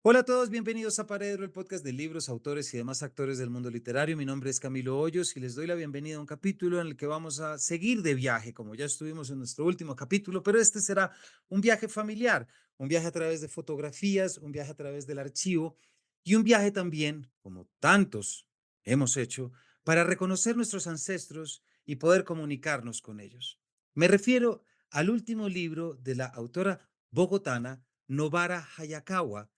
Hola a todos, bienvenidos a Paredro, el podcast de libros, autores y demás actores del mundo literario. Mi nombre es Camilo Hoyos y les doy la bienvenida a un capítulo en el que vamos a seguir de viaje, como ya estuvimos en nuestro último capítulo, pero este será un viaje familiar, un viaje a través de fotografías, un viaje a través del archivo y un viaje también, como tantos hemos hecho, para reconocer nuestros ancestros y poder comunicarnos con ellos. Me refiero al último libro de la autora bogotana Novara Hayakawa,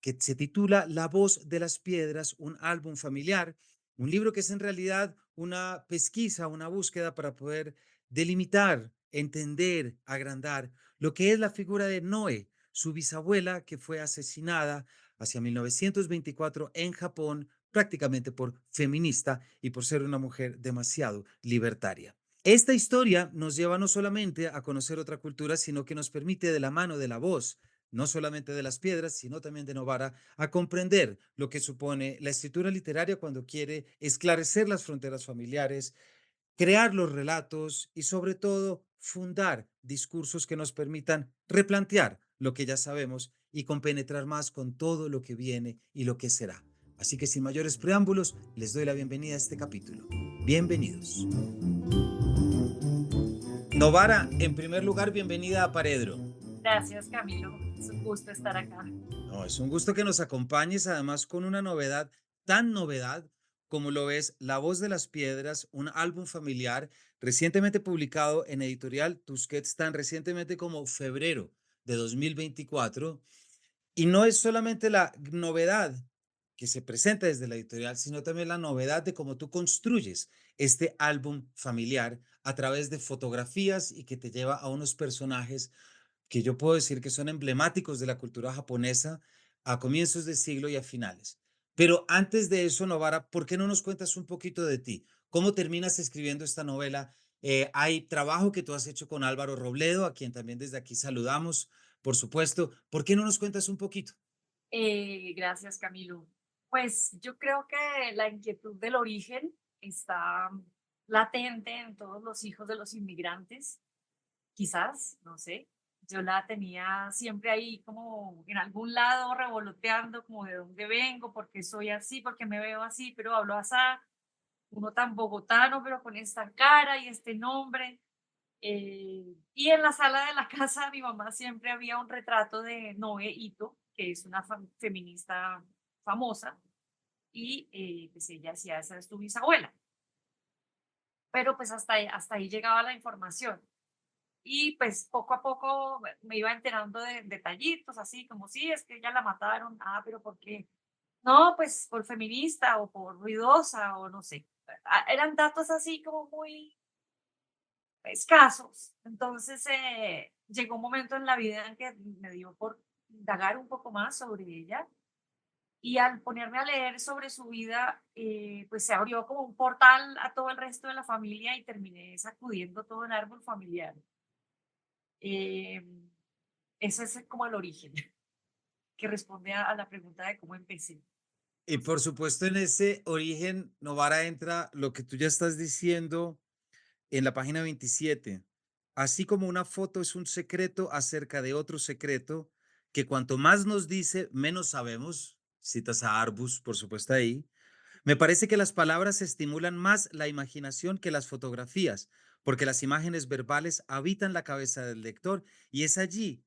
que se titula La voz de las piedras, un álbum familiar, un libro que es en realidad una pesquisa, una búsqueda para poder delimitar, entender, agrandar lo que es la figura de Noé, su bisabuela que fue asesinada hacia 1924 en Japón, prácticamente por feminista y por ser una mujer demasiado libertaria. Esta historia nos lleva no solamente a conocer otra cultura, sino que nos permite de la mano de la voz, no solamente de las piedras, sino también de Novara, a comprender lo que supone la escritura literaria cuando quiere esclarecer las fronteras familiares, crear los relatos y sobre todo fundar discursos que nos permitan replantear lo que ya sabemos y compenetrar más con todo lo que viene y lo que será. Así que sin mayores preámbulos, les doy la bienvenida a este capítulo. Bienvenidos. Novara, en primer lugar, bienvenida a Paredro. Gracias, Camilo. Es un gusto estar acá. No, es un gusto que nos acompañes, además con una novedad, tan novedad como lo es La Voz de las Piedras, un álbum familiar recientemente publicado en editorial Tusquets, tan recientemente como febrero de 2024. Y no es solamente la novedad que se presenta desde la editorial, sino también la novedad de cómo tú construyes este álbum familiar a través de fotografías y que te lleva a unos personajes que yo puedo decir que son emblemáticos de la cultura japonesa a comienzos de siglo y a finales. Pero antes de eso, Novara, ¿por qué no nos cuentas un poquito de ti? ¿Cómo terminas escribiendo esta novela? Hay trabajo que tú has hecho con Álvaro Robledo, a quien también desde aquí saludamos, por supuesto. ¿Por qué no nos cuentas un poquito? Gracias, Camilo. Pues yo creo que la inquietud del origen está latente en todos los hijos de los inmigrantes, quizás, no sé. Yo la tenía siempre ahí como en algún lado revoloteando, como de dónde vengo, por qué soy así, por qué me veo así, pero hablo así, uno tan bogotano, pero con esta cara y este nombre. Y en la sala de la casa de mi mamá siempre había un retrato de Noé Ito, que es una feminista famosa, y pues ella decía, esa es tu bisabuela. Pero pues hasta ahí llegaba la información. Y pues poco a poco me iba enterando de detallitos, así como, sí, es que ella la mataron, pero ¿por qué? No, pues por feminista o por ruidosa o no sé. Eran datos así como muy escasos. Entonces, llegó un momento en la vida en que me dio por indagar un poco más sobre ella y al ponerme a leer sobre su vida, pues se abrió como un portal a todo el resto de la familia y terminé sacudiendo todo el árbol familiar. Eh, Ese es como el origen, que responde a la pregunta de cómo empecé. Y por supuesto, en ese origen, Novara, entra lo que tú ya estás diciendo en la página 27. Así como una foto es un secreto acerca de otro secreto, que cuanto más nos dice, menos sabemos. Citas a Arbus, por supuesto, ahí. Me parece que las palabras estimulan más la imaginación que las fotografías, porque las imágenes verbales habitan la cabeza del lector y es allí,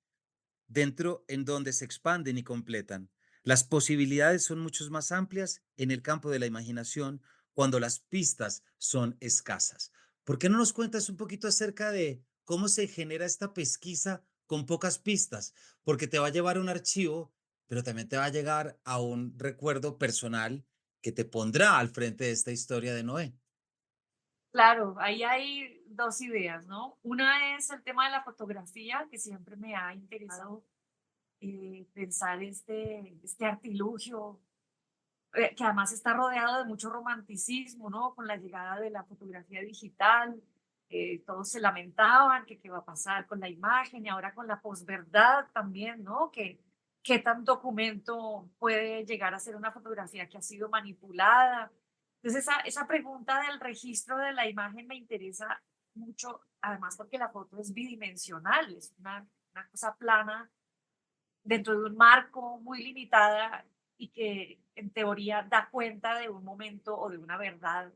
dentro, en donde se expanden y completan. Las posibilidades son mucho más amplias en el campo de la imaginación cuando las pistas son escasas. ¿Por qué no nos cuentas un poquito acerca de cómo se genera esta pesquisa con pocas pistas? Porque te va a llevar a un archivo, pero también te va a llegar a un recuerdo personal que te pondrá al frente de esta historia de Noé. Claro, ahí hay dos ideas, ¿no? Una es el tema de la fotografía, que siempre me ha interesado pensar este artilugio, que además está rodeado de mucho romanticismo, ¿no? Con la llegada de la fotografía digital, todos se lamentaban que qué va a pasar con la imagen y ahora con la posverdad también, ¿no? Que qué tan documento puede llegar a ser una fotografía que ha sido manipulada. Entonces, esa pregunta del registro de la imagen me interesa mucho, además porque la foto es bidimensional, es una cosa plana dentro de un marco muy limitada y que en teoría da cuenta de un momento o de una verdad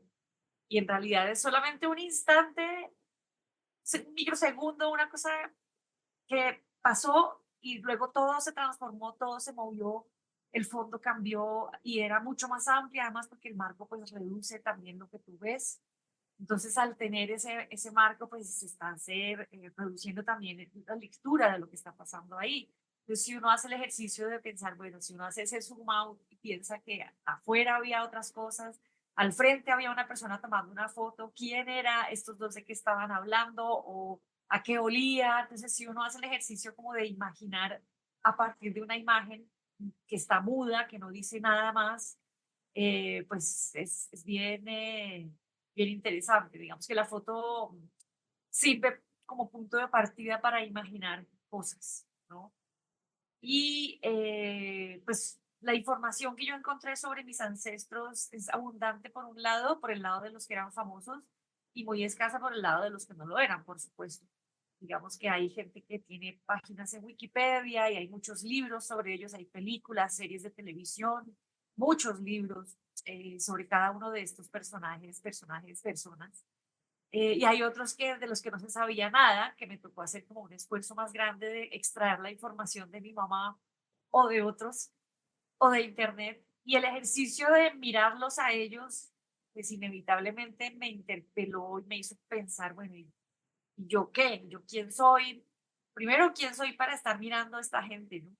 y en realidad es solamente un instante, un microsegundo, una cosa que pasó y luego todo se transformó, todo se movió, el fondo cambió y era mucho más amplia, además porque el marco pues reduce también lo que tú ves. Entonces, al tener ese marco, pues se está reduciendo también la lectura de lo que está pasando ahí. Entonces, si uno hace el ejercicio de pensar, bueno, si uno hace ese zoom out y piensa que afuera había otras cosas, al frente había una persona tomando una foto, ¿quién era estos dos de qué estaban hablando o a qué olía? Entonces, si uno hace el ejercicio como de imaginar a partir de una imagen que está muda, que no dice nada más, pues es bien, bien interesante. Digamos que la foto sirve como punto de partida para imaginar cosas, ¿no? Y pues la información que yo encontré sobre mis ancestros es abundante por un lado, por el lado de los que eran famosos, y muy escasa por el lado de los que no lo eran, por supuesto. Digamos que hay gente que tiene páginas en Wikipedia y hay muchos libros sobre ellos, hay películas, series de televisión, muchos libros sobre cada uno de estos personas. Y hay otros que de los que no se sabía nada, que me tocó hacer como un esfuerzo más grande de extraer la información de mi mamá o de otros o de internet. Y el ejercicio de mirarlos a ellos, pues inevitablemente me interpeló y me hizo pensar, bueno, ¿y yo qué? ¿Yo quién soy? Primero, ¿quién soy para estar mirando a esta gente, ¿no?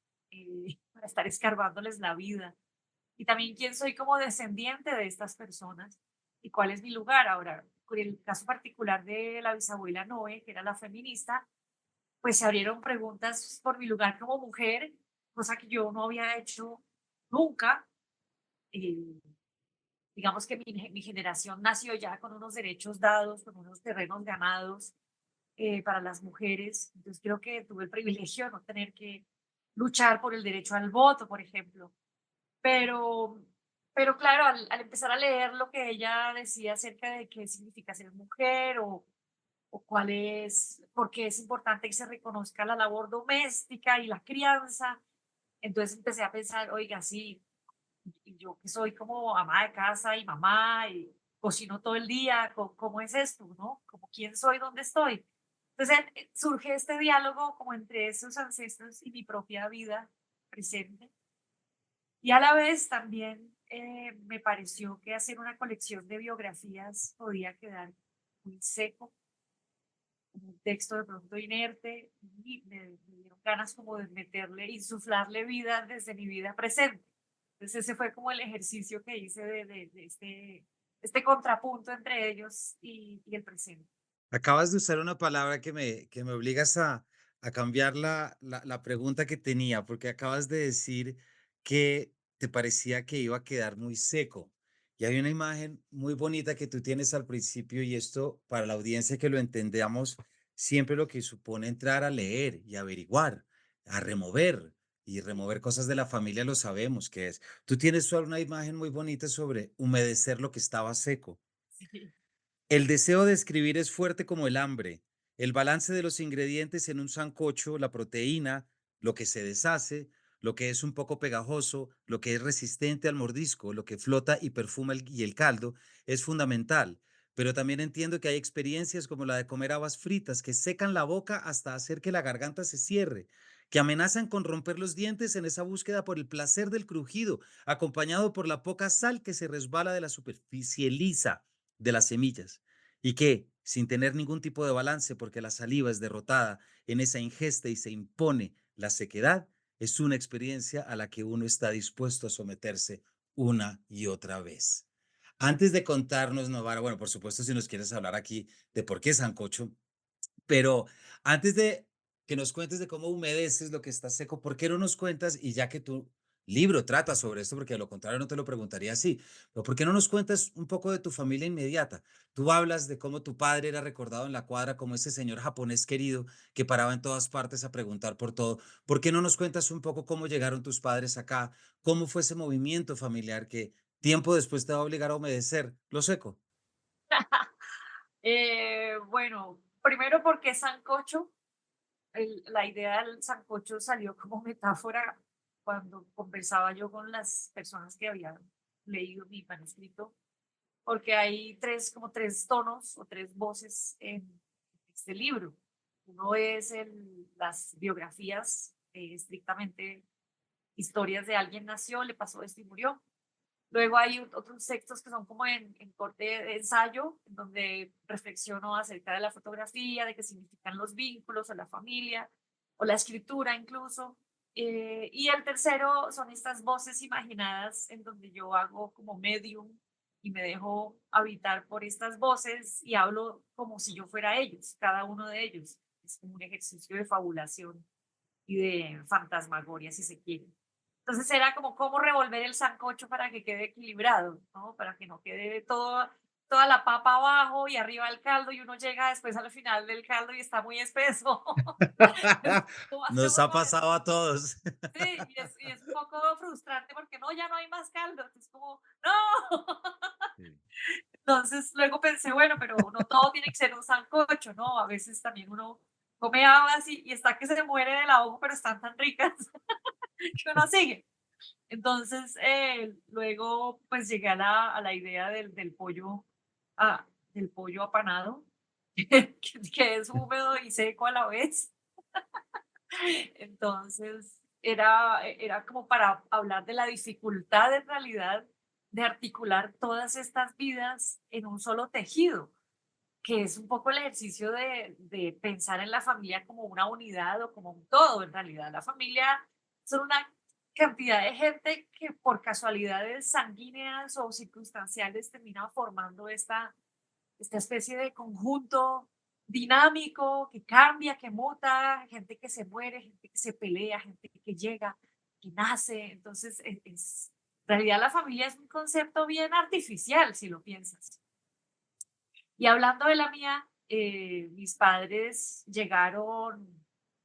Para estar escarbándoles la vida. Y también quién soy como descendiente de estas personas y cuál es mi lugar. Ahora, con el caso particular de la bisabuela Noé, que era la feminista, pues se abrieron preguntas por mi lugar como mujer, cosa que yo no había hecho nunca. Eh, digamos que mi generación nació ya con unos derechos dados, con unos terrenos ganados para las mujeres. Entonces creo que tuve el privilegio de no tener que luchar por el derecho al voto, por ejemplo. Pero, pero claro, al empezar a leer lo que ella decía acerca de qué significa ser mujer o cuál es, por qué es importante que se reconozca la labor doméstica y la crianza, entonces empecé a pensar, oiga, sí, y yo que soy como ama de casa y mamá y cocino todo el día, ¿cómo es esto, no? Como quién soy, dónde estoy. Entonces surge este diálogo como entre esos ancestros y mi propia vida presente y a la vez también me pareció que hacer una colección de biografías podía quedar muy seco, como un texto de pronto inerte, y me dieron ganas como de meterle, insuflarle vida desde mi vida presente. Entonces ese fue como el ejercicio que hice de este contrapunto entre ellos y el presente. Acabas de usar una palabra que me obligas a cambiar la pregunta que tenía, porque acabas de decir que te parecía que iba a quedar muy seco. Y hay una imagen muy bonita que tú tienes al principio, y esto para la audiencia que lo entendamos, siempre lo que supone entrar a leer y averiguar, a remover y remover cosas de la familia, lo sabemos que es. Tú tienes una imagen muy bonita sobre humedecer lo que estaba seco. Sí. El deseo de escribir es fuerte como el hambre. El balance de los ingredientes en un sancocho, la proteína, lo que se deshace, lo que es un poco pegajoso, lo que es resistente al mordisco, lo que flota y perfuma y el caldo, es fundamental. Pero también entiendo que hay experiencias como la de comer habas fritas que secan la boca hasta hacer que la garganta se cierre, que amenazan con romper los dientes en esa búsqueda por el placer del crujido, acompañado por la poca sal que se resbala de la superficie lisa de las semillas, y que, sin tener ningún tipo de balance porque la saliva es derrotada en esa ingesta y se impone la sequedad, es una experiencia a la que uno está dispuesto a someterse una y otra vez. Antes de contarnos, Novara, bueno, por supuesto, si nos quieres hablar aquí de por qué sancocho, pero antes de que nos cuentes de cómo humedeces lo que está seco, ¿por qué no nos cuentas? Y ya que tu libro trata sobre esto, porque de lo contrario no te lo preguntaría así, pero ¿por qué no nos cuentas un poco de tu familia inmediata? Tú hablas de cómo tu padre era recordado en la cuadra como ese señor japonés querido que paraba en todas partes a preguntar por todo. ¿Por qué no nos cuentas un poco cómo llegaron tus padres acá? ¿Cómo fue ese movimiento familiar que tiempo después te va a obligar a humedecer lo seco? Bueno, primero porque sancocho. la idea del sancocho salió como metáfora cuando conversaba yo con las personas que habían leído mi manuscrito, porque hay como tres tonos o tres voces en este libro. Uno es las biografías, estrictamente historias de alguien nació, le pasó esto y murió. Luego hay otros textos que son como en corte de ensayo, en donde reflexiono acerca de la fotografía, de qué significan los vínculos o la familia, o la escritura incluso. Y el tercero son estas voces imaginadas en donde yo hago como medium y me dejo habitar por estas voces y hablo como si yo fuera ellos, cada uno de ellos. Es como un ejercicio de fabulación y de fantasmagoria, si se quiere. Entonces era como cómo revolver el sancocho para que quede equilibrado, ¿no? Para que no quede toda la papa abajo y arriba el caldo y uno llega después al final del caldo y está muy espeso. Entonces, ¿cómo Nos hacemos ha con pasado a todos. Sí, y es un poco frustrante porque no, ya no hay más caldo. Entonces como, no. Sí. Entonces luego pensé, bueno, pero no todo tiene que ser un sancocho, ¿no? A veces también uno come habas y está que se muere del ahogo, pero están tan ricas que uno sigue. Entonces, luego pues llegué a la idea del pollo apanado, que es húmedo y seco a la vez. Entonces, era como para hablar de la dificultad en realidad de articular todas estas vidas en un solo tejido, que es un poco el ejercicio de pensar en la familia como una unidad o como un todo en realidad. La familia son una cantidad de gente que por casualidades sanguíneas o circunstanciales termina formando esta especie de conjunto dinámico que cambia, que muta, gente que se muere, gente que se pelea, gente que llega, que nace. Entonces, en realidad la familia es un concepto bien artificial, si lo piensas. Y hablando de la mía, mis padres llegaron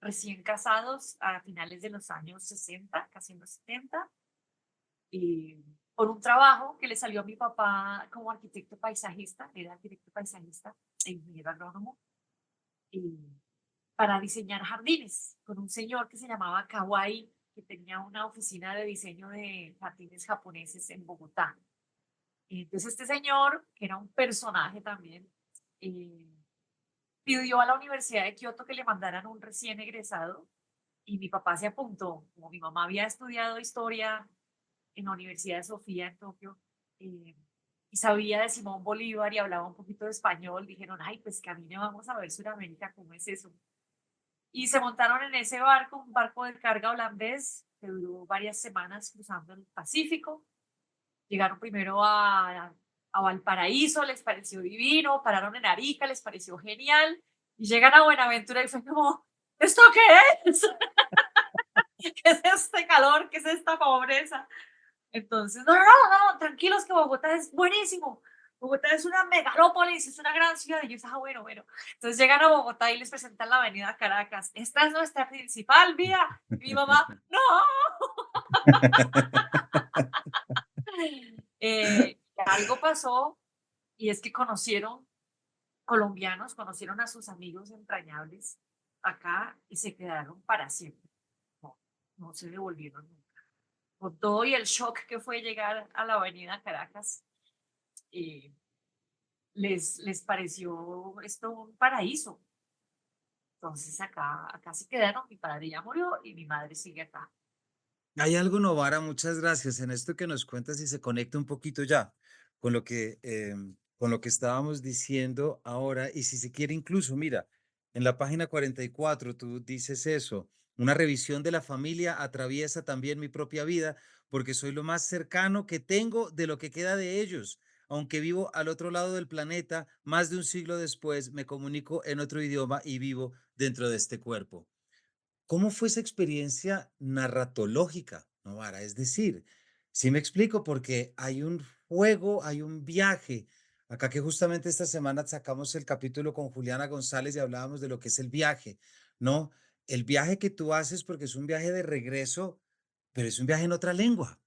recién casados a finales de los años 60, casi en los 70, y por un trabajo que le salió a mi papá como arquitecto paisajista, era arquitecto paisajista e ingeniero agrónomo, y para diseñar jardines con un señor que se llamaba Kawai, que tenía una oficina de diseño de jardines japoneses en Bogotá. Entonces este señor, que era un personaje también, eh, pidió a la Universidad de Kioto que le mandaran un recién egresado y mi papá se apuntó. Como mi mamá había estudiado historia en la Universidad de Sofía en Tokio eh, y sabía de Simón Bolívar y hablaba un poquito de español, dijeron, ay, pues camine, vamos a ver Sudamérica, ¿cómo es eso? Y se montaron en ese barco, un barco de carga holandés que duró varias semanas cruzando el Pacífico. Llegaron primero a Valparaíso, les pareció divino, pararon en Arica, les pareció genial, y llegan a Buenaventura y fue como, ¿esto qué es? ¿Qué es este calor? ¿Qué es esta pobreza? Entonces, no, no, no, no, tranquilos que Bogotá es buenísimo. Bogotá es una megalópolis, es una gran ciudad. Y yo, ah, bueno, bueno. Entonces llegan a Bogotá y les presentan la avenida Caracas. Esta es nuestra principal vía. Y mi mamá, no. Algo pasó y es que conocieron colombianos, conocieron a sus amigos entrañables acá y se quedaron para siempre. No, no se devolvieron nunca. Con todo y el shock que fue llegar a la avenida Caracas, eh, les pareció esto un paraíso. Entonces acá se quedaron, mi padre ya murió y mi madre sigue acá. Hay algo, Novara, muchas gracias en esto que nos cuentas y se conecta un poquito ya con lo que estábamos diciendo ahora. Y si se quiere, incluso, mira, en la página 44 tú dices eso, una revisión de la familia atraviesa también mi propia vida porque soy lo más cercano que tengo de lo que queda de ellos. Aunque vivo al otro lado del planeta, más de un siglo después me comunico en otro idioma y vivo dentro de este cuerpo. ¿Cómo fue esa experiencia narratológica, Novara? Es decir, sí me explico, porque hay un juego, hay un viaje. Acá que justamente esta semana sacamos el capítulo con Juliana González y hablábamos de lo que es el viaje, ¿no? El viaje que tú haces porque es un viaje de regreso, pero es un viaje en otra lengua,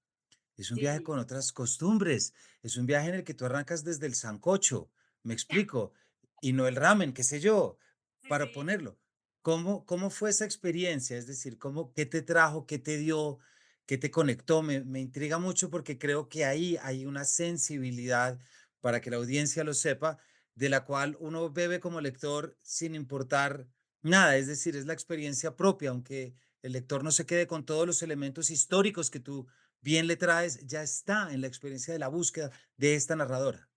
es un viaje Sí, con otras costumbres, es un viaje en el que tú arrancas desde el sancocho, me explico, y no el ramen, qué sé yo, sí, para sí. ponerlo. ¿Cómo fue esa experiencia? Es decir, qué te trajo, qué te dio, qué te conectó? Me intriga mucho porque creo que ahí hay una sensibilidad para que la audiencia lo sepa, de la cual uno bebe como lector sin importar nada. Es decir, es la experiencia propia, aunque el lector no se quede con todos los elementos históricos que tú bien le traes, ya está en la experiencia de la búsqueda de esta narradora.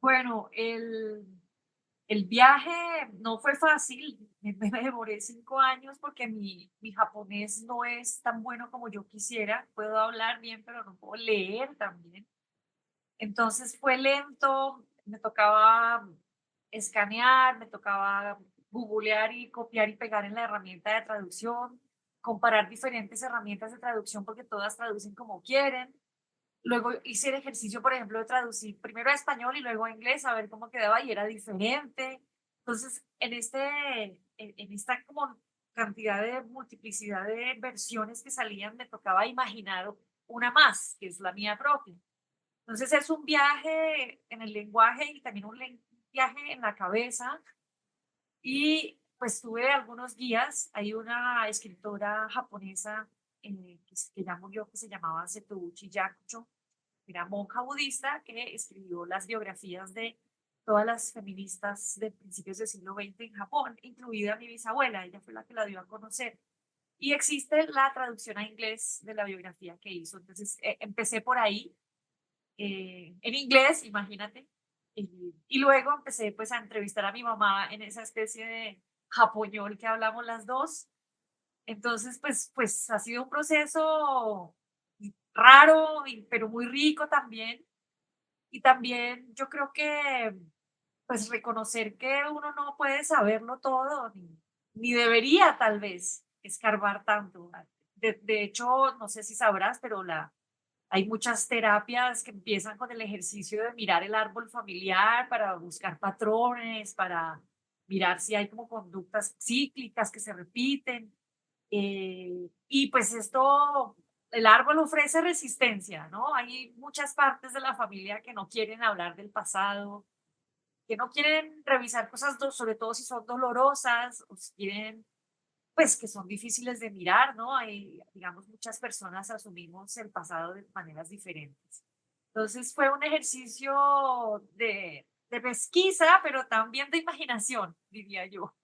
Bueno, el viaje no fue fácil, me demoré 5 años porque mi japonés no es tan bueno como yo quisiera. Puedo hablar bien, pero no puedo leer tan bien. Entonces fue lento, me tocaba escanear, me tocaba googlear y copiar y pegar en la herramienta de traducción, comparar diferentes herramientas de traducción porque todas traducen como quieren. Luego hice el ejercicio, por ejemplo, de traducir primero a español y luego a inglés, a ver cómo quedaba y era diferente. Entonces, en esta como cantidad de multiplicidad de versiones que salían, me tocaba imaginar una más, que es la mía propia. Entonces, es un viaje en el lenguaje y también viaje en la cabeza. Y pues tuve algunos guías. Hay una escritora japonesa que ya murió, que se llamaba Setouchi Yakucho, era monja budista que escribió las biografías de todas las feministas de principios del siglo XX en Japón, incluida mi bisabuela, ella fue la que la dio a conocer. Y existe la traducción a inglés de la biografía que hizo. Entonces empecé por ahí, en inglés, imagínate. Y luego empecé pues a entrevistar a mi mamá en esa especie de japoñol que hablamos las dos. Entonces, pues ha sido un proceso raro, pero muy rico también. Y también yo creo que, pues, reconocer que uno no puede saberlo todo, ni debería tal vez escarbar tanto. De hecho, no sé si sabrás, pero hay muchas terapias que empiezan con el ejercicio de mirar el árbol familiar para buscar patrones, para mirar si hay como conductas cíclicas que se repiten. Y pues esto, el árbol ofrece resistencia, ¿no? Hay muchas partes de la familia que no quieren hablar del pasado, que no quieren revisar cosas, sobre todo si son dolorosas, o si quieren, pues que son difíciles de mirar, ¿no? Hay, digamos, muchas personas asumimos el pasado de maneras diferentes. Entonces fue un ejercicio de pesquisa, pero también de imaginación, diría yo.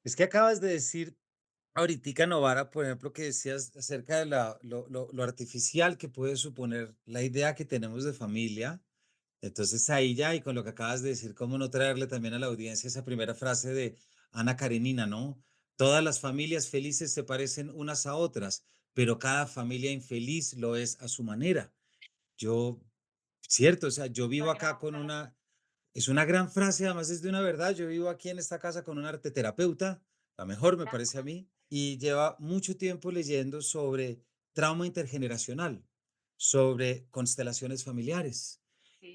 Es que acabas de decir ahoritica, Novara, por ejemplo, que decías acerca de lo artificial que puede suponer la idea que tenemos de familia. Entonces ahí ya, y con lo que acabas de decir, cómo no traerle también a la audiencia esa primera frase de Ana Karenina, ¿no? Todas las familias felices se parecen unas a otras, pero cada familia infeliz lo es a su manera. Yo, cierto, o sea, yo vivo Una acá gran con frase. es una gran frase, además es de una verdad. Yo vivo aquí en esta casa con una arteterapeuta, la mejor me parece a mí, y lleva mucho tiempo leyendo sobre trauma intergeneracional, sobre constelaciones familiares.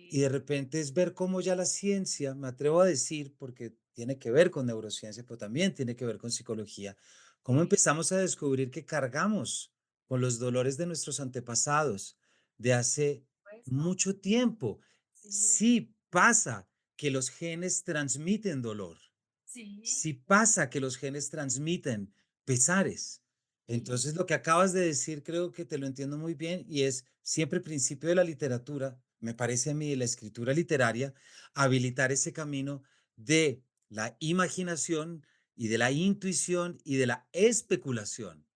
Y de Sí, repente es ver cómo ya la ciencia, me atrevo a decir, porque tiene que ver con neurociencia, pero también tiene que ver con psicología, cómo sí, empezamos a descubrir que cargamos con los dolores de nuestros antepasados de hace pues, ¿no? mucho tiempo. Sí, Sí pasa que los genes transmiten dolor, sí, sí pasa que los genes transmiten pesares. sí, Entonces, lo que acabas de decir creo que te lo entiendo muy bien y es siempre el principio de la literatura, me parece a mí, de la escritura literaria, habilitar ese camino de la imaginación y de la intuición y de la especulación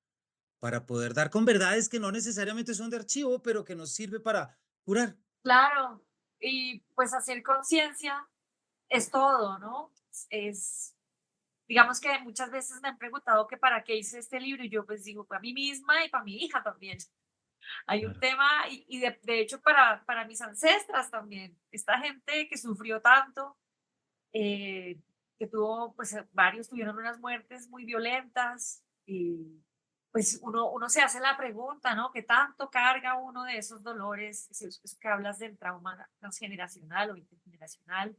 para poder dar con verdades que no necesariamente son de archivo, pero que nos sirve para curar. claro. Y pues hacer conciencia es todo, ¿no? Digamos que muchas veces me han preguntado que para qué hice este libro y yo pues digo para mí misma y para mi hija también. Hay un Claro. tema y de hecho para mis ancestras también. Esta gente que sufrió tanto, eh, que tuvo, pues varios tuvieron unas muertes muy violentas y pues uno se hace la pregunta, ¿no? ¿Qué tanto carga uno de esos dolores? Eso que hablas del trauma transgeneracional o intergeneracional.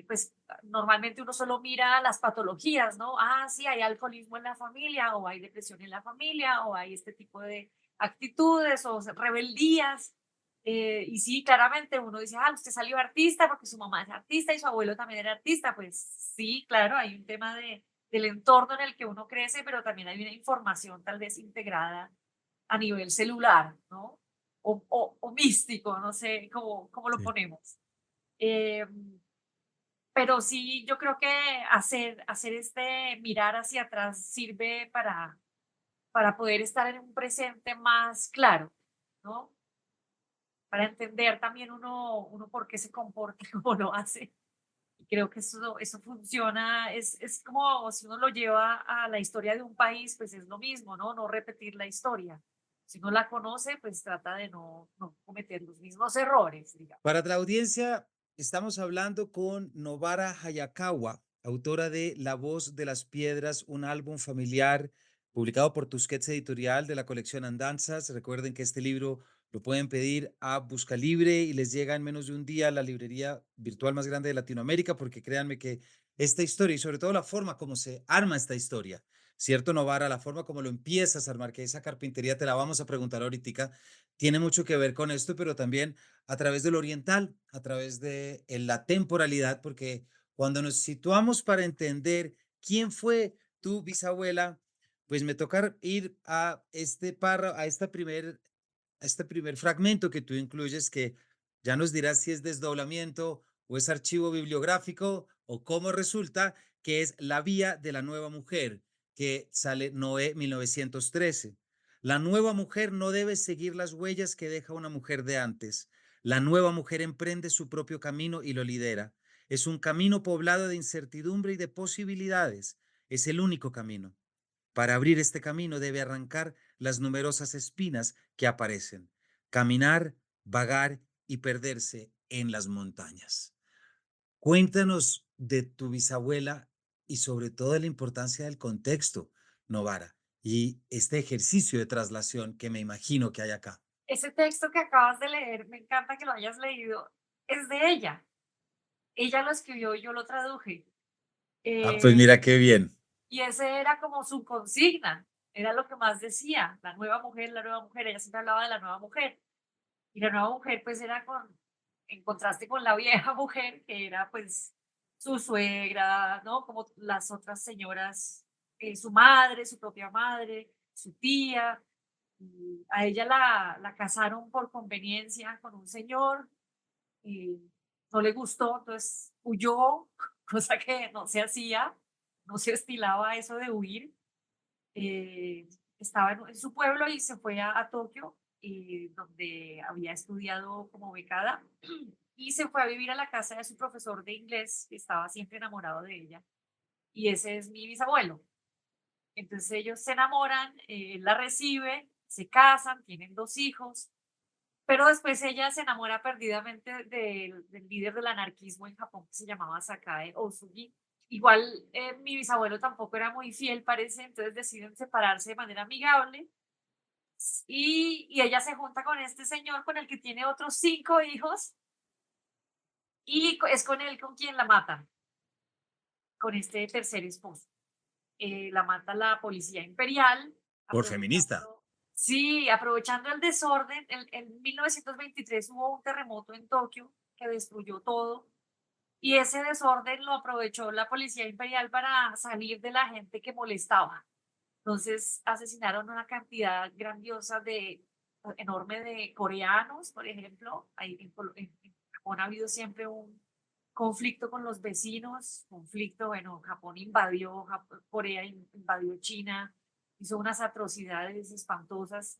Pues normalmente uno solo mira las patologías, ¿no? Ah, sí, hay alcoholismo en la familia, o hay depresión en la familia, o hay este tipo de actitudes o rebeldías. Y sí, claramente uno dice, ah, usted salió artista porque su mamá es artista y su abuelo también era artista. Pues sí, claro, hay un tema de del entorno en el que uno crece, pero también hay una información tal vez integrada a nivel celular, ¿no? O místico, no sé cómo lo Sí. ponemos. Pero sí, yo creo que hacer este mirar hacia atrás sirve para poder estar en un presente más claro, ¿no? Para entender también uno por qué se comporta como lo hace. Y creo que eso funciona, es como si uno lo lleva a la historia de un país, pues es lo mismo, ¿no? No repetir la historia. Si uno la conoce, pues trata de no cometer los mismos errores, digamos. Para la audiencia, estamos hablando con Novara Hayakawa, autora de La voz de las piedras, un álbum familiar publicado por Tusquets Editorial de la colección Andanzas. Recuerden que este libro lo pueden pedir a Busca Libre y les llega en menos de un día a la librería virtual más grande de Latinoamérica, porque créanme que esta historia y sobre todo la forma como se arma esta historia, ¿cierto, Novara? La forma como lo empiezas a armar, que esa carpintería te la vamos a preguntar ahorita, tiene mucho que ver con esto, pero también a través del oriental, a través de la temporalidad, porque cuando nos situamos para entender quién fue tu bisabuela, pues me toca ir a a este primer fragmento que tú incluyes, que ya nos dirás si es desdoblamiento o es archivo bibliográfico o cómo resulta, que es La Vía de la Nueva Mujer, que sale Noé 1913. La nueva mujer no debe seguir las huellas que deja una mujer de antes. La nueva mujer emprende su propio camino y lo lidera. Es un camino poblado de incertidumbre y de posibilidades. Es el único camino. Para abrir este camino debe arrancar las numerosas espinas que aparecen, caminar, vagar y perderse en las montañas. Cuéntanos de tu bisabuela y sobre todo de la importancia del contexto, Novara, y este ejercicio de traslación que me imagino que hay acá. Ese texto que acabas de leer, me encanta que lo hayas leído, es de ella. Ella lo escribió y yo lo traduje. Ah, pues Eh, mira qué bien. y ese era como su consigna, era lo que más decía, la nueva mujer, ella siempre hablaba de la nueva mujer. Y la nueva mujer pues era en contraste con la vieja mujer, que era pues su suegra, ¿no? Como las otras señoras, su madre, su propia madre, su tía. Y a ella la casaron por conveniencia con un señor, y no le gustó, entonces huyó, cosa que no se hacía, no se estilaba eso de huir. eh, Estaba en su pueblo y se fue a Tokio, donde había estudiado como becada, y se fue a vivir a la casa de su profesor de inglés, que estaba siempre enamorado de ella, y ese es mi bisabuelo. Entonces ellos se enamoran, él la recibe, se casan, tienen dos hijos, pero después ella se enamora perdidamente del líder del anarquismo en Japón que se llamaba Sakae Osugi. Igual mi bisabuelo tampoco era muy fiel, parece, entonces deciden separarse de manera amigable y ella se junta con este señor con el que tiene otros cinco hijos y es con él con quien la matan, con este tercer esposo. La mata la policía imperial, Por feminista. aprovechando, sí, aprovechando el desorden. En 1923 hubo un terremoto en Tokio que destruyó todo y ese desorden lo aprovechó la policía imperial para salir de la gente que molestaba. Entonces asesinaron una cantidad grandiosa enorme de coreanos, por ejemplo. Ahí en Japón ha habido siempre un conflicto con los vecinos, conflicto, bueno, Japón invadió, Corea invadió China, hizo unas atrocidades espantosas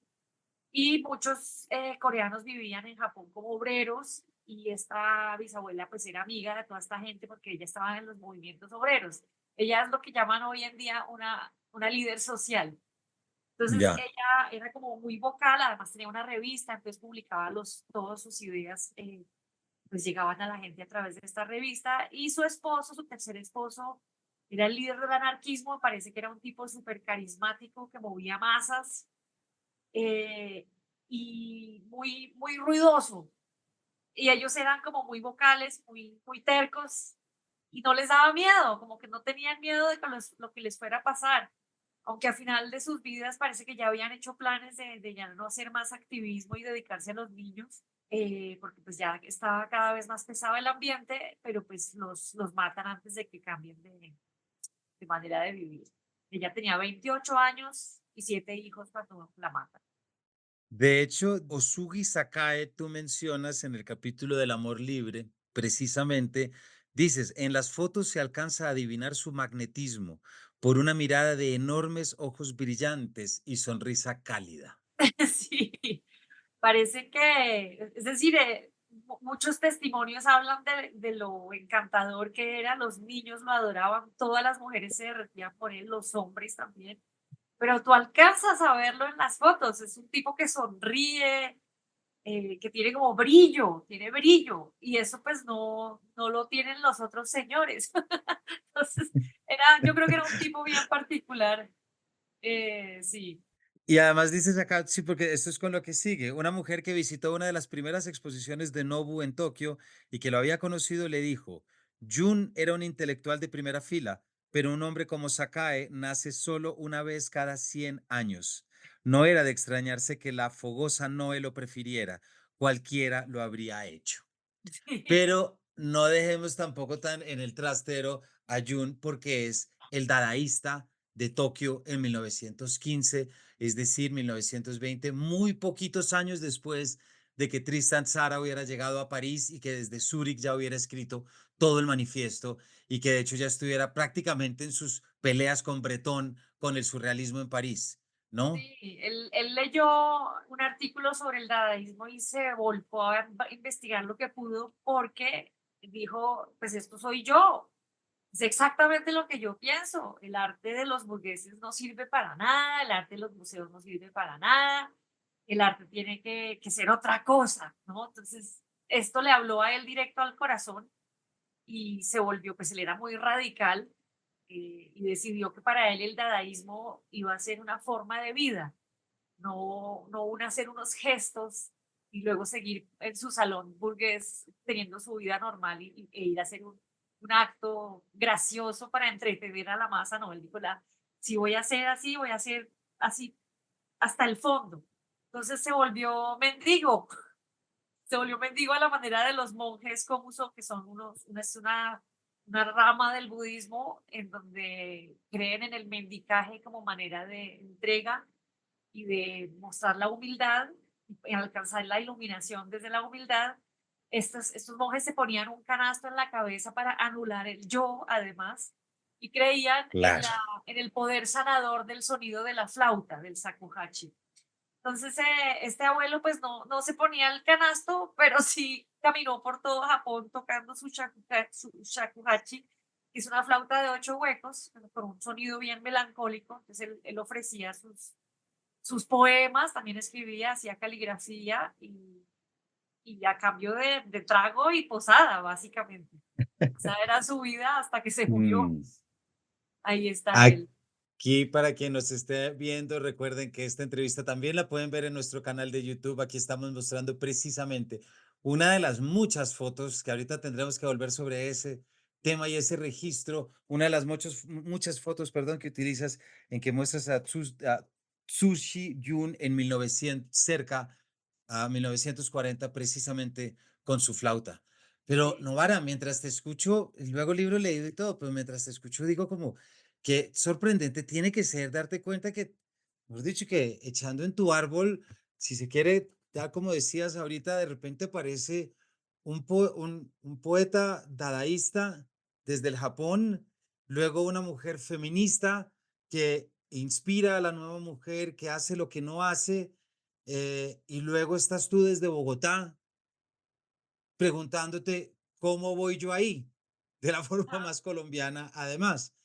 y muchos coreanos vivían en Japón como obreros y esta bisabuela pues era amiga de toda esta gente porque ella estaba en los movimientos obreros. Ella es lo que llaman hoy en día una líder social. Entonces Ya. ella era como muy vocal, además tenía una revista, entonces publicaba todas sus ideas, pues llegaban a la gente a través de esta revista y su esposo, su tercer esposo, era el líder del anarquismo, me parece que era un tipo súper carismático que movía masas eh, y muy ruidoso. Y ellos eran como muy vocales, muy tercos y no les daba miedo, como que no tenían miedo de que lo que les fuera a pasar. Aunque al final de sus vidas parece que ya habían hecho planes de ya no hacer más activismo y dedicarse a los niños, porque pues ya estaba cada vez más pesado el ambiente, pero pues los matan antes de que cambien de manera de vivir. Ella tenía 28 años y 7 hijos cuando la matan. De hecho, Osugi Sakae, tú mencionas en el capítulo del amor libre, precisamente, dices, en las fotos se alcanza a adivinar su magnetismo por una mirada de enormes ojos brillantes y sonrisa cálida. Sí, parece que, es decir, muchos testimonios hablan de lo encantador que era, los niños lo adoraban, todas las mujeres se derretían por él, los hombres también, pero tú alcanzas a verlo en las fotos, es un tipo que sonríe, que tiene como brillo, tiene brillo, y eso pues no lo tienen los otros señores. Entonces, yo creo que era un tipo bien particular, sí. Y además dices acá, sí, porque esto es con lo que sigue. Una mujer que visitó una de las primeras exposiciones de Nobu en Tokio y que lo había conocido le dijo, Jun era un intelectual de primera fila, pero un hombre como Sakae nace solo una vez cada 100 años. No era de extrañarse que la fogosa Noe lo prefiriera, cualquiera lo habría hecho. Pero no dejemos tampoco tan en el trastero a Jun porque es el dadaísta de Tokio en 1915, es decir, 1920, muy poquitos años después de que Tristan Tzara hubiera llegado a París y que desde Zúrich ya hubiera escrito todo el manifiesto y que de hecho ya estuviera prácticamente en sus peleas con Breton con el surrealismo en París, ¿no? Sí, él leyó un artículo sobre el dadaísmo y se volcó a investigar lo que pudo porque dijo, pues esto soy yo, es exactamente lo que yo pienso, el arte de los burgueses no sirve para nada, el arte de los museos no sirve para nada, el arte tiene que ser otra cosa, ¿no? Entonces, esto le habló a él directo al corazón y se volvió, pues él era muy radical y decidió que para él el dadaísmo iba a ser una forma de vida, no hacer unos gestos y luego seguir en su salón burgués teniendo su vida normal e ir a hacer un acto gracioso para entretener a la masa, no, él dijo, si voy a hacer así, voy a hacer así hasta el fondo. Entonces se volvió mendigo a la manera de los monjes Komuso, que son es una rama del budismo en donde creen en el mendicaje como manera de entrega y de mostrar la humildad, en alcanzar la iluminación desde la humildad. Estos monjes se ponían un canasto en la cabeza para anular el yo, además, y creían Claro. en el poder sanador del sonido de la flauta, del shakuhachi. Entonces, este abuelo pues no se ponía el canasto, pero sí caminó por todo Japón tocando su shakuhachi, que es una flauta de 8 huecos, pero con un sonido bien melancólico. Entonces, él ofrecía sus poemas, también escribía, hacía caligrafía y a cambio de trago y posada, básicamente. Esa era su vida hasta que se murió. Mm. Ahí está él. Aquí, para quien nos esté viendo, recuerden que esta entrevista también la pueden ver en nuestro canal de YouTube. Aquí estamos mostrando precisamente una de las muchas fotos que ahorita tendremos que volver sobre ese tema y ese registro. Una de las muchas fotos, perdón, que utilizas en que muestras a Tsushi Yun en 1900, cerca a 1940, precisamente con su flauta. Pero, Sí. Novara, mientras te escucho, luego el libro leído y todo, pero mientras te escucho, digo como qué sorprendente tiene que ser darte cuenta que, hemos dicho que echando en tu árbol, si se quiere, ya como decías ahorita, de repente aparece un poeta dadaísta desde el Japón, luego una mujer feminista que inspira a la nueva mujer, que hace lo que no hace, y luego estás tú desde Bogotá preguntándote cómo voy yo ahí, de la forma Ah, más colombiana, además.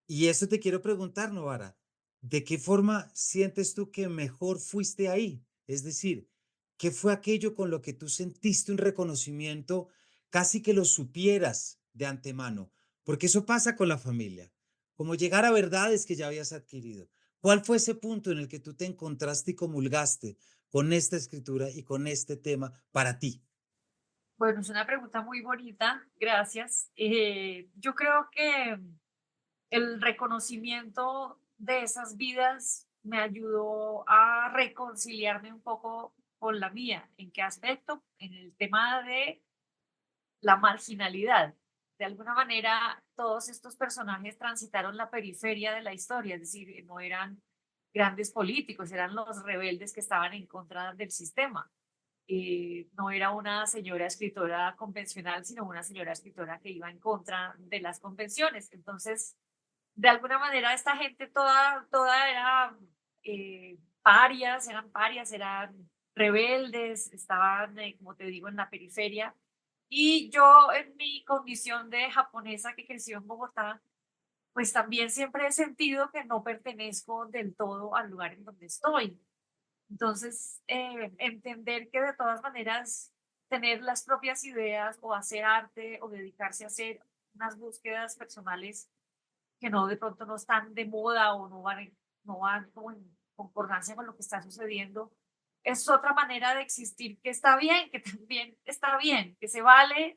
Y eso te quiero preguntar, Novara, ¿de qué forma sientes tú que mejor fuiste ahí? Es decir, ¿qué fue aquello con lo que tú sentiste un reconocimiento, casi que lo supieras de antemano? Porque eso pasa con la familia, como llegar a verdades que ya habías adquirido. ¿Cuál fue ese punto en el que tú te encontraste y comulgaste con esta escritura y con este tema para ti? bueno, es una pregunta muy bonita, gracias. Yo creo que el reconocimiento de esas vidas me ayudó a reconciliarme un poco con la mía. ¿En qué aspecto? En el tema de la marginalidad. de alguna manera todos estos personajes transitaron la periferia de la historia, es decir, no eran grandes políticos, eran los rebeldes que estaban en contra del sistema. No era una señora escritora convencional, sino una señora escritora que iba en contra de las convenciones. Entonces, de alguna manera, esta gente toda era parias, eran rebeldes, estaban, como te digo, en la periferia. Y yo, en mi condición de japonesa que creció en Bogotá, pues también siempre he sentido que no pertenezco del todo al lugar en donde estoy. Entonces, entender que de todas maneras tener las propias ideas o hacer arte o dedicarse a hacer unas búsquedas personales que no de pronto no están de moda o no van como en concordancia con lo que está sucediendo, es otra manera de existir que está bien, que también está bien, que se vale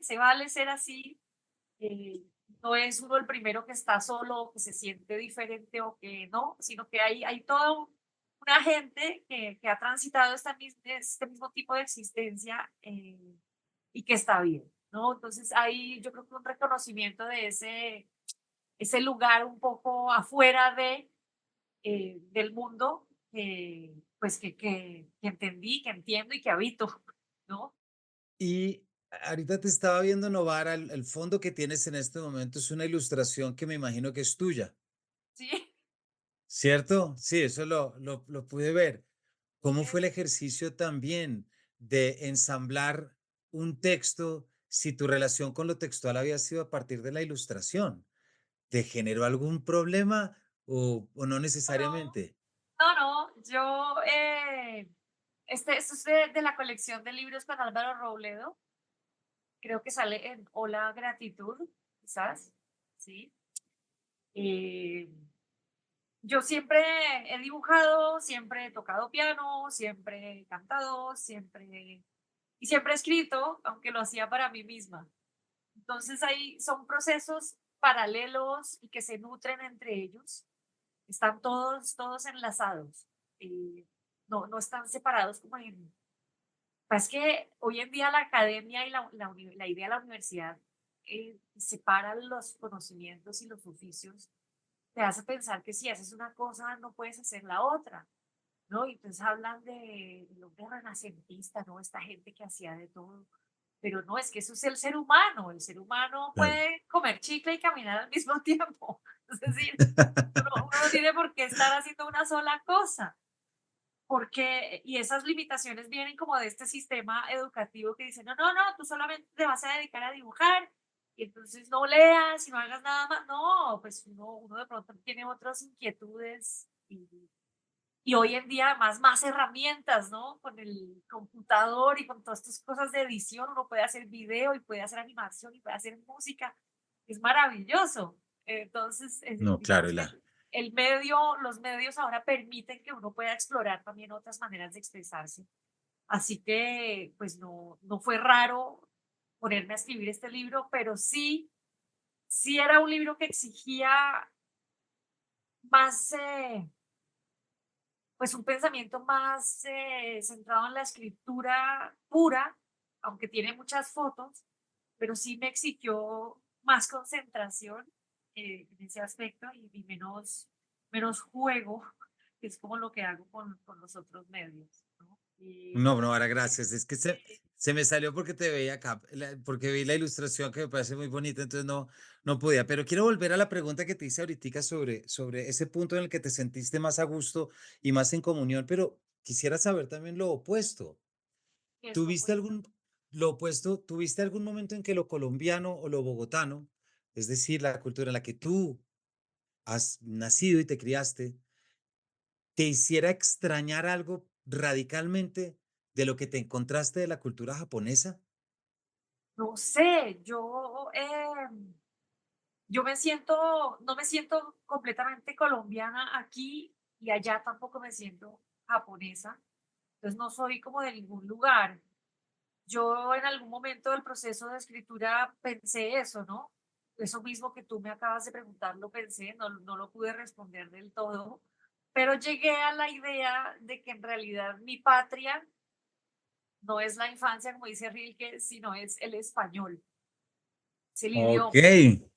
ser así. eh, no es uno el primero que está solo, que se siente diferente o que no, sino que hay toda una gente que ha transitado este mismo tipo de existencia y que está bien, ¿no? Entonces hay yo creo que un reconocimiento de ese lugar un poco afuera del mundo, pues que entendí, que entiendo y que habito, ¿no? Y ahorita te estaba viendo, Novara, el fondo que tienes en este momento es una ilustración que me imagino que es tuya, Sí, ¿cierto? Sí, eso lo pude ver. ¿Cómo fue el es- ejercicio también de ensamblar un texto si tu relación con lo textual había sido a partir de la ilustración? ¿Te generó algún problema o no no, necesariamente? yo, esto es de la colección de libros con Álvaro Robledo, creo que sale en Hola Gratitud, quizás, ¿sí? Eh, yo siempre he dibujado, siempre he tocado piano, siempre he cantado, y siempre he escrito, aunque lo hacía para mí misma. Entonces ahí son procesos paralelos y que se nutren entre ellos. Están todos enlazados. No están separados como en... Es que hoy en día la academia y la idea de la universidad separan los conocimientos y los oficios. Te hace pensar que si haces una cosa no puedes hacer la otra, ¿no? Y entonces hablan del hombre renacentista, ¿no? Esta gente que hacía de todo. Pero no, es que eso es el ser humano Claro. puede comer chicle y caminar al mismo tiempo. Es decir, uno no tiene por qué estar haciendo una sola cosa, porque, y esas limitaciones vienen como de este sistema educativo que dice, no, tú solamente te vas a dedicar a dibujar, y entonces no leas y no hagas nada más. No, pues uno de pronto tiene otras inquietudes y hoy en día además más herramientas, ¿no? Con el computador y con todas estas cosas de edición, uno puede hacer video y puede hacer animación y puede hacer música. Es maravilloso. Entonces, No, claro, digamos que los medios ahora permiten que uno pueda explorar también otras maneras de expresarse. Así que, pues no fue raro ponerme a escribir este libro, pero sí era un libro que exigía más, pues un pensamiento más centrado en la escritura pura, aunque tiene muchas fotos, pero sí me exigió más concentración en ese aspecto y menos juego, que es como lo que hago con los otros medios, ¿no? no, no, ahora gracias. Es que se me salió porque te veía acá, porque vi la ilustración que me parece muy bonita, entonces no podía. Pero quiero volver a la pregunta que te hice ahorita sobre ese punto en el que te sentiste más a gusto y más en comunión, pero quisiera saber también lo opuesto. ¿Qué es lo ¿Tuviste opuesto? algún, lo opuesto, tuviste algún momento en que lo colombiano o lo bogotano, es decir, la cultura en la que tú has nacido y te criaste, te hiciera extrañar algo radicalmente de lo que te encontraste de la cultura japonesa? No sé, yo no me siento completamente colombiana aquí y allá tampoco me siento japonesa, entonces no soy como de ningún lugar. Yo en algún momento del proceso de escritura pensé eso, ¿no? Eso mismo que tú me acabas de preguntar, lo pensé, no lo pude responder del todo, pero llegué a la idea de que en realidad mi patria no es la infancia, como dice Rilke, sino es el español. es el Ok. idioma,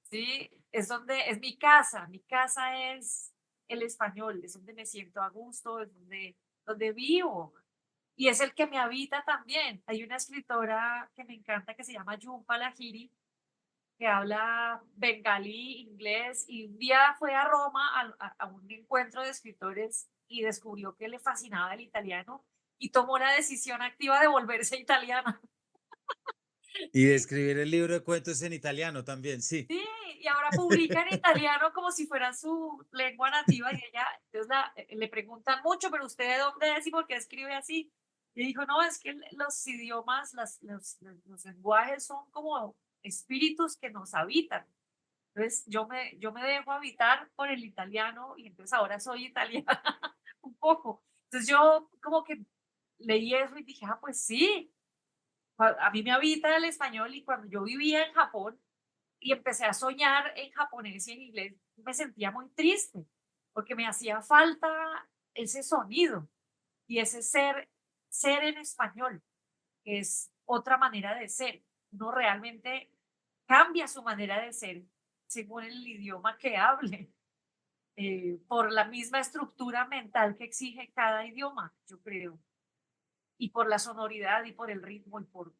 ¿sí? Es donde es mi casa es el español, es donde me siento a gusto, es donde vivo y es el que me habita también. Hay una escritora que me encanta que se llama Jhumpa Lahiri, que habla bengalí, inglés, y un día fue a Roma a un encuentro de escritores y descubrió que le fascinaba el italiano y tomó la decisión activa de volverse italiana. Y de escribir el libro de cuentos en italiano también, sí. Sí, y ahora publica en italiano como si fuera su lengua nativa y ella, entonces le preguntan mucho, pero usted de dónde es y por qué escribe así. Y dijo, no, es que los idiomas, los lenguajes son como espíritus que nos habitan. Entonces yo me dejo habitar por el italiano y entonces ahora soy italiana un poco. Entonces yo como que leí eso y dije, ah, pues sí, a mí me habita el español y cuando yo vivía en Japón y empecé a soñar en japonés y en inglés, me sentía muy triste porque me hacía falta ese sonido y ese ser en español, que es otra manera de ser. Uno realmente cambia su manera de ser según el idioma que hable, por la misma estructura mental que exige cada idioma, yo creo, y por la sonoridad y por el ritmo y por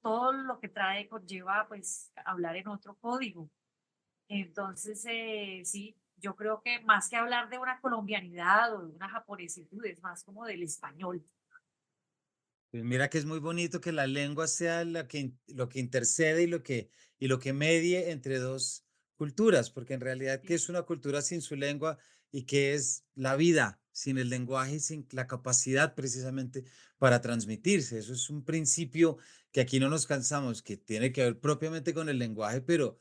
todo lo que trae, conlleva pues hablar en otro código. Entonces, sí, yo creo que más que hablar de una colombianidad o de una japonesitud, es más como del español. Pues mira que es muy bonito que la lengua sea lo que intercede y lo que medie entre dos culturas, porque en realidad, ¿qué es Sí, una cultura sin su lengua y qué es la vida sin el lenguaje y sin la capacidad precisamente para transmitirse? Eso es un principio que aquí no nos cansamos, que tiene que ver propiamente con el lenguaje, pero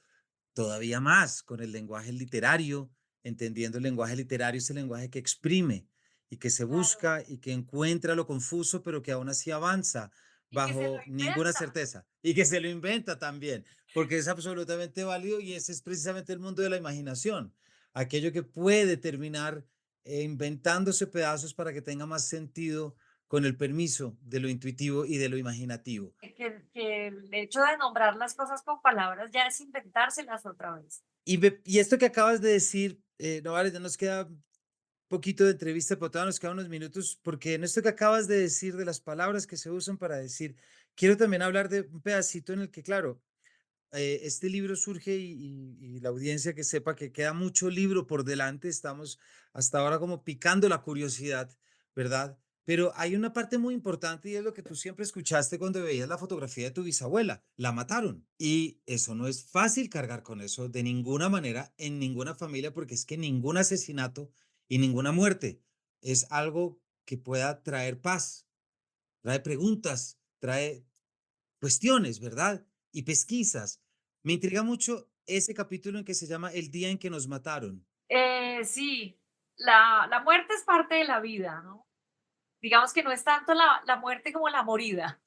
todavía más con el lenguaje literario, entendiendo el lenguaje literario es el lenguaje que exprime y que se claro. busca y que encuentra lo confuso, pero que aún así avanza Y que se lo bajo ninguna inventa. certeza y que se lo inventa también, porque es absolutamente válido y ese es precisamente el mundo de la imaginación, aquello que puede terminar inventándose pedazos para que tenga más sentido con el permiso de lo intuitivo y de lo imaginativo. Que el hecho de nombrar las cosas con palabras ya es inventárselas otra vez. Y esto que acabas de decir, no vale, ya nos queda poquito de entrevista, pero todavía nos quedan unos minutos, porque en esto que acabas de decir, de las palabras que se usan para decir, quiero también hablar de un pedacito en el que, claro, este libro surge y la audiencia que sepa que queda mucho libro por delante, estamos hasta ahora como picando la curiosidad, ¿verdad? Pero hay una parte muy importante y es lo que tú siempre escuchaste cuando veías la fotografía de tu bisabuela, la mataron. Y eso no es fácil cargar con eso de ninguna manera en ninguna familia porque es que ningún asesinato y ninguna muerte es algo que pueda traer paz, trae preguntas, trae cuestiones, ¿verdad? Y pesquisas. Me intriga mucho ese capítulo en que se llama El día en que nos mataron. Sí, la muerte es parte de la vida, ¿no? Digamos que no es tanto la muerte como la morida.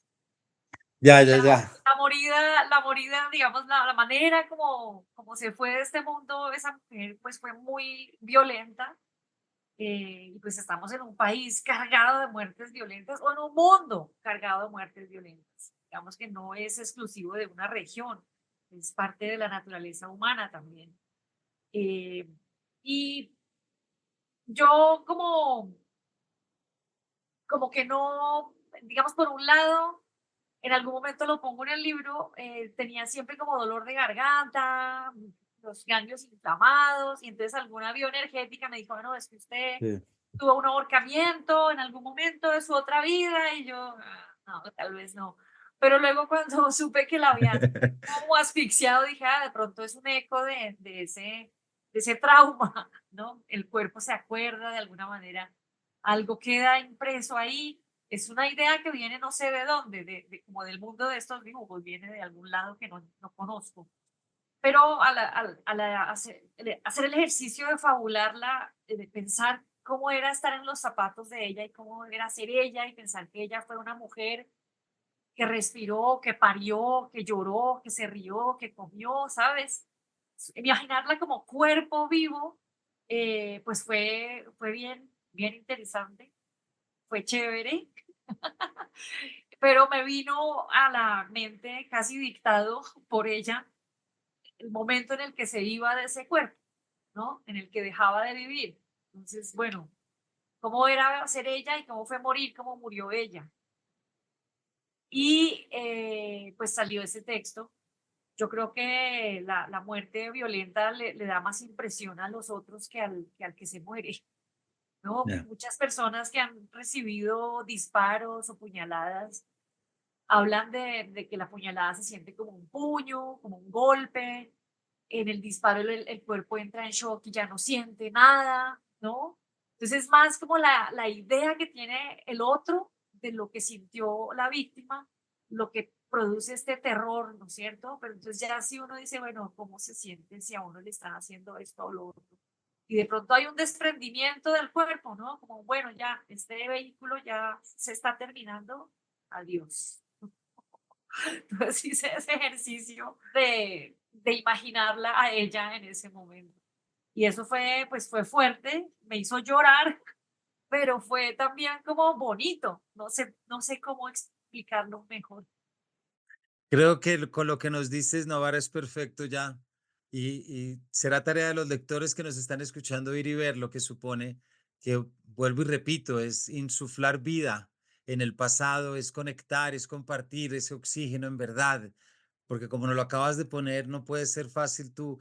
Ya, ya, La, ya. la morida, digamos, la manera como se fue de este mundo, esa mujer, pues fue muy violenta. Y pues estamos en un país cargado de muertes violentas o en un mundo cargado de muertes violentas. Digamos que no es exclusivo de una región, es parte de la naturaleza humana también. Eh, y yo como que no, digamos, por un lado, en algún momento lo pongo en el libro, tenía siempre como dolor de garganta, los ganglios inflamados, y entonces alguna bioenergética me dijo, bueno, es que usted Sí. tuvo un ahorcamiento en algún momento de su otra vida, y yo, no, tal vez no. Pero luego cuando supe que la habían como asfixiado, dije, de pronto es un eco de ese trauma, ¿no? El cuerpo se acuerda de alguna manera, algo queda impreso ahí, es una idea que viene no sé de dónde, como del mundo de estos dibujos, viene de algún lado que no conozco. Pero hacer el ejercicio de fabularla, de pensar cómo era estar en los zapatos de ella y cómo era ser ella y pensar que ella fue una mujer que respiró, que parió, que lloró, que se rió, que comió, ¿sabes? Imaginarla como cuerpo vivo, pues fue bien, bien interesante, fue chévere, pero me vino a la mente casi dictado por ella el momento en el que se iba de ese cuerpo, ¿no? En el que dejaba de vivir. Entonces, bueno, cómo era ser ella y cómo fue morir, cómo murió ella. Y pues salió ese texto. Yo creo que la muerte violenta le da más impresión a los otros que al que se muere, ¿no? Ya. Muchas personas que han recibido disparos o puñaladas hablan de que la puñalada se siente como un puño, como un golpe. En el disparo el cuerpo entra en shock y ya no siente nada, ¿no? Entonces es más como la idea que tiene el otro de lo que sintió la víctima, lo que produce este terror, ¿no es cierto? Pero entonces ya si uno dice, bueno, ¿cómo se siente si a uno le están haciendo esto o lo otro? Y de pronto hay un desprendimiento del cuerpo, ¿no? Como, bueno, ya, este vehículo ya se está terminando, adiós. Entonces hice ese ejercicio de imaginarla a ella en ese momento. Y eso fue, pues fue fuerte, me hizo llorar, pero fue también como bonito. No sé cómo explicarlo mejor. Creo que con lo que nos dices, Novara, es perfecto ya. Y será tarea de los lectores que nos están escuchando ir y ver lo que supone que, vuelvo y repito, es insuflar vida en el pasado, es conectar, es compartir ese oxígeno en verdad. Porque como nos lo acabas de poner, no puede ser fácil tú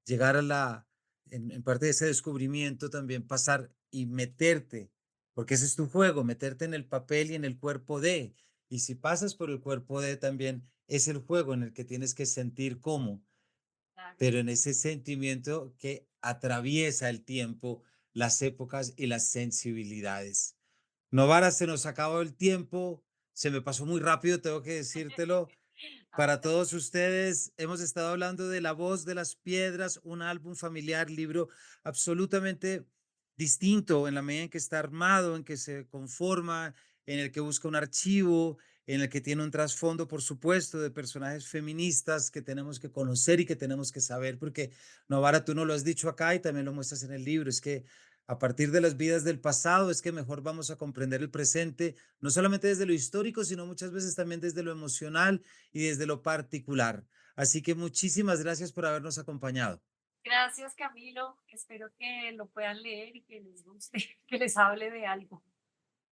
llegar a en parte de ese descubrimiento también pasar y meterte, porque ese es tu juego, meterte en el papel y en el cuerpo de. Y si pasas por el cuerpo de también es el juego en el que tienes que sentir cómo, Claro. pero en ese sentimiento que atraviesa el tiempo, las épocas y las sensibilidades. Novara, se nos acabó el tiempo, se me pasó muy rápido, tengo que decírtelo. A mí Para también. todos ustedes, hemos estado hablando de La Voz de las Piedras, un álbum familiar, libro absolutamente distinto en la medida en que está armado, en que se conforma, en el que busca un archivo, en el que tiene un trasfondo, por supuesto, de personajes feministas que tenemos que conocer y que tenemos que saber, porque Novara, tú no lo has dicho acá y también lo muestras en el libro, es que a partir de las vidas del pasado es que mejor vamos a comprender el presente, no solamente desde lo histórico, sino muchas veces también desde lo emocional y desde lo particular. Así que muchísimas gracias por habernos acompañado. Gracias, Camilo. Espero que lo puedan leer y que les guste, que les hable de algo.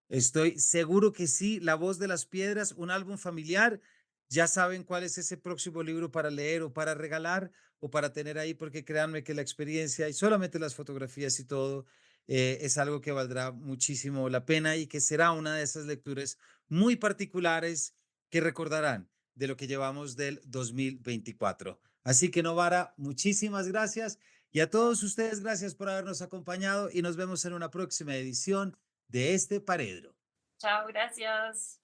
Estoy seguro que sí, La Voz de las Piedras, un álbum familiar. Ya saben cuál es ese próximo libro para leer o para regalar o para tener ahí, porque créanme que la experiencia y solamente las fotografías y todo es algo que valdrá muchísimo la pena y que será una de esas lecturas muy particulares que recordarán de lo que llevamos del 2024. Así que Novara, muchísimas gracias y a todos ustedes gracias por habernos acompañado y nos vemos en una próxima edición de este Paredro. Chao, gracias.